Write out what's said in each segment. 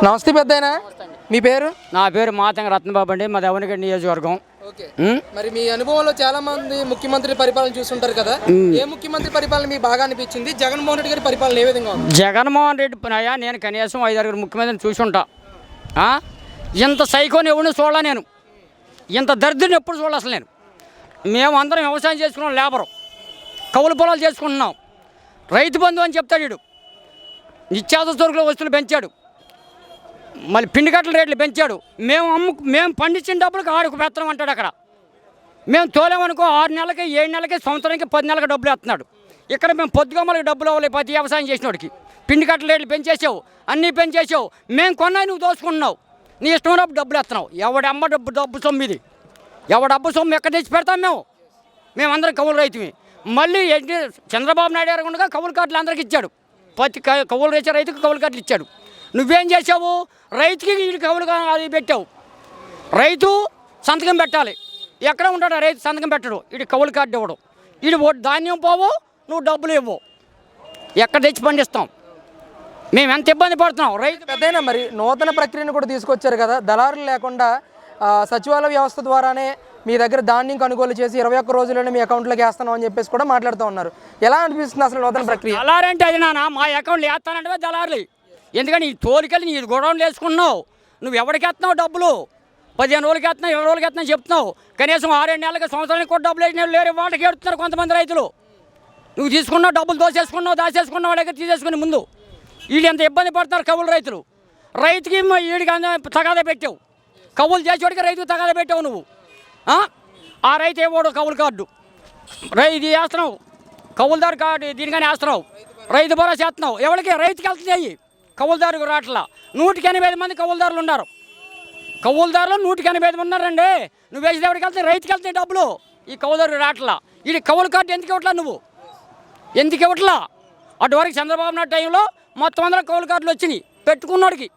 నమస్తే పెద్దయినా, మీ పేరు? నా పేరు మాతంగ రత్నబాబు అండి, మా దేవనగడ్డ నియోజకవర్గం. ఓకే. మరి మీ అనుభవంలో చాలా మంది ముఖ్యమంత్రి పరిపాలన చూస్తుంటారు కదా, ఏ ముఖ్యమంత్రి పరిపాలన మీకు బాగా అనిపించింది? జగన్మోహన్ రెడ్డి గారి పరిపాలన ఏ విధంగా ఉంది? జగన్మోహన్ రెడ్డి అయ్యా, నేను కనీసం 5-6 ముఖ్యమంత్రిని చూసుంటా. ఇంత సైకోని ఎవరిని చూడాల, నేను ఇంత దరిద్రుని ఎప్పుడు చూడాలి అసలు. మేము అందరం వ్యవసాయం చేసుకున్నాం, లేబరు కౌలు పొలాలు చేసుకుంటున్నాం. రైతు బంధు అని చెప్తాడు వీడు. నిత్యావసర సరుకుల వస్తువులు పెంచాడు, మళ్ళీ పిండి కట్టల రేట్లు పెంచాడు. మేము పండించిన డబ్బులకు ఆడుకు పెత్తనం అంటాడు. అక్కడ మేము తోలేమనుకో 6 నెలలకి 7 నెలలకి సంవత్సరానికి 10 నెలలకి డబ్బులు వేస్తున్నాడు. ఇక్కడ మేము పొద్దుగా మనకి డబ్బులు అవ్వలేదు. ప్రతి వ్యవసాయం చేసినోడికి పిండి కట్టల రేట్లు పెంచేసావు, అన్నీ పెంచేసావు. మేము కొన్నాయి, నువ్వు దోచుకుంటున్నావు. నీ ఇష్టం డబ్బులు వేస్తున్నావు. ఎవడమ్మ డబ్బు సొమ్ము ఇది, ఎవడబ్బు సొమ్ము ఎక్కడ తెచ్చి పెడతాం? మేమందరం కౌలు రైతుమి. మళ్ళీ చంద్రబాబు నాయుడు గారు ఉండగా కౌలు కార్డులు అందరికి ఇచ్చాడు. ప్రతి కౌలు రైతు రైతుకు కౌలు కార్డులు ఇచ్చాడు. నువ్వేం చేసావు? రైతుకి వీడి కౌలు అది పెట్టావు. రైతు సంతకం పెట్టాలి. ఎక్కడ ఉంటాడు రైతు? సంతకం పెట్టడు. వీడి కౌలు కార్డు ఇవ్వడం. వీడి ధాన్యం పోవు, నువ్వు డబ్బులు ఇవ్వవు. ఎక్కడ తెచ్చి పండిస్తాం? మేము ఎంత ఇబ్బంది పడుతున్నాం. రైతు పెద్దయినా మరి నూతన ప్రక్రియను కూడా తీసుకొచ్చారు కదా, దళారులు లేకుండా సచివాలయ వ్యవస్థ ద్వారానే మీ దగ్గర ధాన్యం కొనుగోలు చేసి 21 రోజుల్లోనే మీ అకౌంట్లోకి వేస్తున్నాం అని చెప్పేసి కూడా మాట్లాడుతూ ఉన్నారు. ఎలా అనిపిస్తుంది అసలు నూతన ప్రక్రియ? దళారంటే అది నాన్న, మా అకౌంట్లు వేస్తానంటే దళారులు. ఎందుకని ఈ తోలికెళ్ళి నీ గొడవలు వేసుకున్నావు. నువ్వు ఎవరికి వేస్తున్నావు డబ్బులు? 15 రోజులకి వేస్తున్నావు, 20 రోజులకి వేస్తున్నావు చెప్తున్నావు. కనీసం 6-7 నెలలకి సంవత్సరానికి కూడా డబ్బులు వేసిన లేరు. వాళ్ళకి ఏడుతున్నారు కొంతమంది రైతులు. నువ్వు తీసుకున్నావు డబ్బులు, దాచేసుకున్నావు వాళ్ళ దగ్గర తీసేసుకుని ముందు. వీళ్ళు ఎంత ఇబ్బంది పడుతున్నారు కౌలు రైతులు. రైతుకి వీడికి తగాదా పెట్టావు. కౌలు చేసేవాడికి రైతుకి తగాదా పెట్టావు నువ్వు. ఆ రైతు ఏమోడు కౌలు కార్డు ఇది వేస్తున్నావు, కౌలుదారు కార్డు దీనికని వేస్తున్నావు. రైతు భరోసా చేస్తున్నావు. ఎవరికి? రైతుకి వెళ్తున్నాయి, కౌలుదారుకు రాట్లా. 185 మంది కౌలుదారులు ఉన్నారు. కౌలుదారులు 185 మంది ఉన్నారండి. నువ్వు వేసేది ఎవరికి వెళ్తాయి? రైతుకి వెళ్తాయి డబ్బులు. ఈ కౌలుదారు రాట్లా. ఇది కౌలు కార్డు ఎందుకు ఇవ్వట్లా? నువ్వు ఎందుకు ఇవ్వట్లా? అటువరకు చంద్రబాబు నాయుడు టైంలో మొత్తం అందరూ కౌలు కార్డులు వచ్చినాయి. పెట్టుకున్నోడికి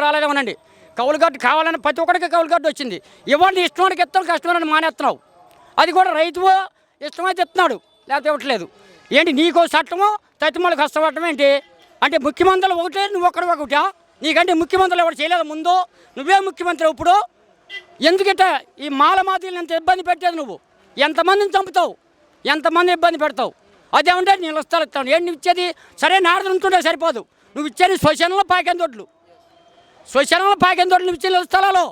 రాలేదేమోనండి. కౌలు కార్డు కావాలని ప్రతి ఒక్కడికి కౌలు కార్డు వచ్చింది. ఇవ్వండి, ఇష్టమానికి ఇస్తాను, కష్టమని మానేస్తున్నావు. అది కూడా రైతు ఇష్టమైతే ఇస్తున్నాడు, లేకపోతే ఇవ్వట్లేదు. ఏంటి నీకో చట్టమో తత్తిమూలకి కష్టపడటం ఏంటి? అంటే ముఖ్యమంత్రులు ఒకటే, నువ్వు ఒకటా? నీకంటే ముఖ్యమంత్రులు ఎవరు చేయలేదు ముందు? నువ్వే ముఖ్యమంత్రి ఇప్పుడు. ఎందుకంట ఈ మాలమాతీలను ఎంత ఇబ్బంది పెట్టేది నువ్వు? ఎంతమందిని చంపుతావు, ఎంతమంది ఇబ్బంది పెడతావు? అదేమంటే నేను వస్తాను ఇస్తాను. ఏంటి నువ్వు ఇచ్చేది? సరే నారదులు ఉంటుండే సరిపోదు. నువ్వు ఇచ్చేది శ్మశానంలో పాకేందొడ్లు నువ్వు ఇచ్చే స్థలాలు.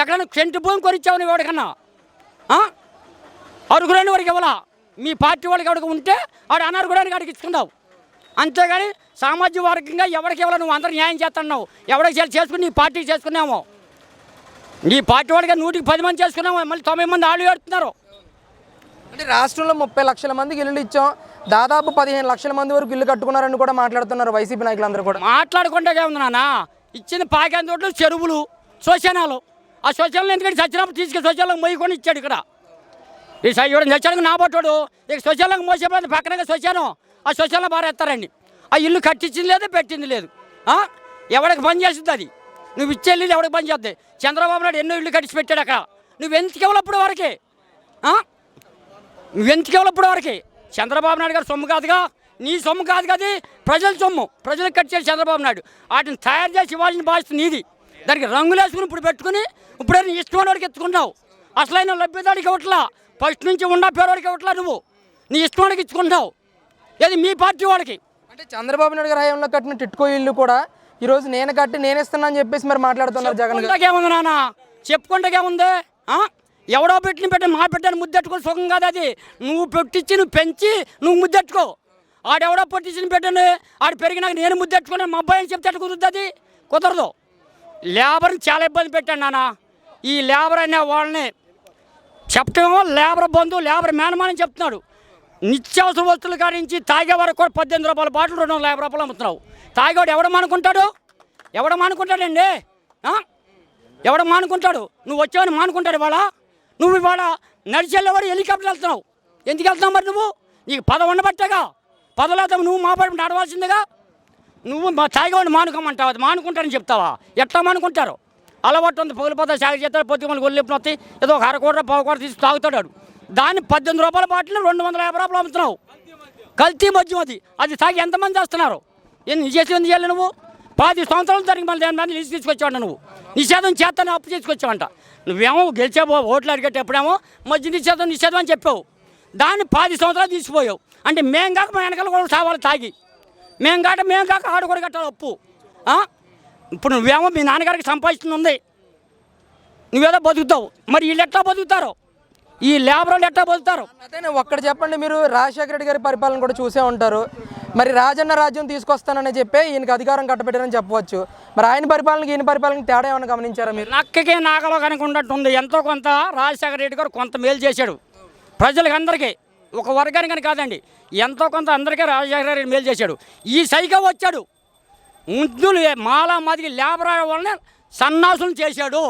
ఎక్కడైనా సెంటు భూమి కొనిచ్చావు నువ్వు ఎవరికన్నా? అరుగురాని వాడికి ఇవ్వాలా? మీ పార్టీ వాళ్ళకి ఎవరికి ఉంటే ఆడు అనర్గురానికి అడిగి ఇచ్చుకున్నావు. అంతేగాని సామాజిక వర్గంగా ఎవరికి ఇవ్వాలి? నువ్వు అందరూ న్యాయం చేస్తున్నావు. ఎవరికి చేసుకుని నీ పార్టీకి చేసుకున్నామో. నీ పార్టీ వాడిగా 110 మంది చేసుకున్నామో, మళ్ళీ 90 మంది ఆళ్ళు ఏడుతున్నారు. అంటే రాష్ట్రంలో 30 లక్షల మందికి ఇల్లు ఇచ్చాం, దాదాపు 15 లక్షల మంది వరకు ఇల్లు కట్టుకున్నారని కూడా మాట్లాడుతున్నారు వైసీపీ నాయకులందరూ కూడా. మాట్లాడుకుంటే ఉంది నాన్న. ఇచ్చింది పాకేందోట్లు, చెరువులు, శ్మశానాలు. ఆ శ్మశానాలు ఎందుకంటే చచ్చినప్పుడు తీసుకెళ్ళి శ్మశానాలకు మోయికొని ఇచ్చాడు. ఇక్కడ ఈ ఇవ్వడం చచ్చాడు నా బట్టోడు. ఇక శ్మశానాలకు మోసేప్పుడు పక్కనగా శ్మశానం, ఆ శ్మశానంలో బారేస్తారండి. ఆ ఇల్లు కట్టించింది లేదు, పెట్టింది లేదు. ఎవరికి పని చేస్తుంది అది? నువ్వు ఇచ్చే ఇల్లు ఎవరికి పని చేస్తుంది? చంద్రబాబు నాయుడు ఎన్నో ఇల్లు కట్టించి పెట్టాడు అక్కడ. నువ్వెందుకు ఇవ్వలప్పుడు వరకే? చంద్రబాబు నాయుడు గారు సొమ్ము కాదుగా, నీ సొమ్ము కాదు కదా, ప్రజల సొమ్ము. ప్రజలకు కట్టాడు చంద్రబాబు నాయుడు. వాటిని తయారు చేసి ఇవ్వాల్సిన బాధ్యత నీది. దానికి రంగులు వేసుకుని ఇప్పుడు పెట్టుకుని ఇప్పుడే నీ ఇష్టమైన వాడికి ఎత్తుకున్నావు. అసలైన లభ్యతడికి ఇవ్వట్లా, ఫస్ట్ నుంచి ఉన్న పేరువాడికి ఇవ్వట్లా. నువ్వు నీ ఇష్టవాడికి ఇచ్చుకుంటావు. ఏది మీ పార్టీ వాడికి. అంటే చంద్రబాబు నాయుడు గారి హయాంలో కట్టిన టిట్కో ఇల్లు కూడా ఈరోజు నేను కట్టి నేను ఇస్తున్నా అని చెప్పేసి మరి మాట్లాడుతున్నారు జగన్ గారు. ఏముంది నాన్న? చెప్పుకుంటాకేముంది? ఎవడో పెట్టి మా పెట్టని ముద్దెట్టుకో సుఖం కాదు అది. నువ్వు పెట్టించి నువ్వు పెంచి నువ్వు ముద్దెట్టుకో. ఆడెవడో పెట్టించిన పెట్టండి, ఆడు పెరిగినాక నేను ముద్దెట్టుకున్నాను మా అబ్బాయి అని చెప్తే కుదురుద్ది? అది కుదరదు. లేబర్ని చాలా ఇబ్బంది పెట్టాను నాన్న. ఈ లేబర్ అనే వాళ్ళని చెప్పటమేమో లేబర్ బంధువు, లేబర్ మేనమానని చెప్తున్నాడు. నిత్యావసర వస్తువులు కాడించి తాగే వరకు కూడా 18 రూపాయల బాటిల్ 250 రూపాయలు అమ్ముతున్నావు. తాగేవాడు ఎవడ మానుకుంటాడండి? ఎవడ మానుకుంటాడు? నువ్వు వచ్చావని మానుకుంటాడు ఇవాళ. నువ్వు ఇవాళ నడిచెళ్ళేవాడు హెలికాప్టర్ వెళ్తున్నావు. ఎందుకు వెళ్తున్నావు మరి? నువ్వు నీకు పదవి ఉండబట్టేగా. పదలేదా నువ్వు మా పడి నడవాల్సిందిగా. నువ్వు మా తాగేవాడిని మానుకోమంటావు, అది మానుకుంటారని చెప్తావా? ఎట్లా మానుకుంటారు? అలవాటు ఉంది, పగులిపోతా సాగు చేస్తాడు, పొద్దు మళ్ళీ ఒళ్ళు నొత్తి ఏదో ఒక అరకోట పావుకోట తీసి తాగుతాడు. దాన్ని 18 రూపాయల బాటిల్ 250 రూపాయలు అమ్ముతున్నావు. కల్తీ మద్యం అది. అది తాగి ఎంతమంది చేస్తున్నారు? చేసి ఎందుకు చేయాలి నువ్వు? 10 సంవత్సరాల జరిగి మళ్ళీ దాని మీద లిస్ట్ తీసుకొచ్చావంట నువ్వు. నిషేధం చేస్తాను అప్పు తీసుకొచ్చావంట. నువ్వేమో గెలిచావో ఓట్లు అడిగేటప్పుడేమో మధ్య నిషేధం అని చెప్పావు. దాన్ని 10 సంవత్సరాలు తీసిపోయావు. అంటే మేము కాక మా వెనకాల కూడా సావాలి తాగి, మేము కాక ఆడు కూడా కట్టాలి అప్పు. ఇప్పుడు నువ్వేమో మీ నాన్నగారికి సంపాదిస్తుంది ఉంది, నువ్వేదో బతుకుతావు. మరి వీళ్ళు ఎట్లా బతుకుతారు? ఈ లేబర్ వాళ్ళు ఎట్లా బతుకుతారు? అదే ఒక్కటి చెప్పండి, మీరు రాజశేఖర రెడ్డి గారి పరిపాలన కూడా చూసే ఉంటారు. మరి రాజన్న రాజ్యం తీసుకొస్తానని చెప్పి ఈయనకి అధికారం కట్టబెట్టారని చెప్పవచ్చు. మరి ఆయన పరిపాలనకి ఈయన పరిపాలనకి తేడా ఏమైనా గమనించారా మీరు? నక్కకే నాగలో కనుక ఉన్నట్టుంది. ఎంతో కొంత రాజశేఖర రెడ్డి గారు కొంత మేలు చేశాడు ప్రజలకు అందరికీ, ఒక వర్గానికి అని కాదండి, ఎంతో కొంత అందరికీ రాజశేఖర రెడ్డి మేలు చేశాడు. ఈ సైకో వచ్చాడు, ముద్దులు మాలా మాదిరి లేబర్ వాళ్ళని సన్నాసులు చేశాడు.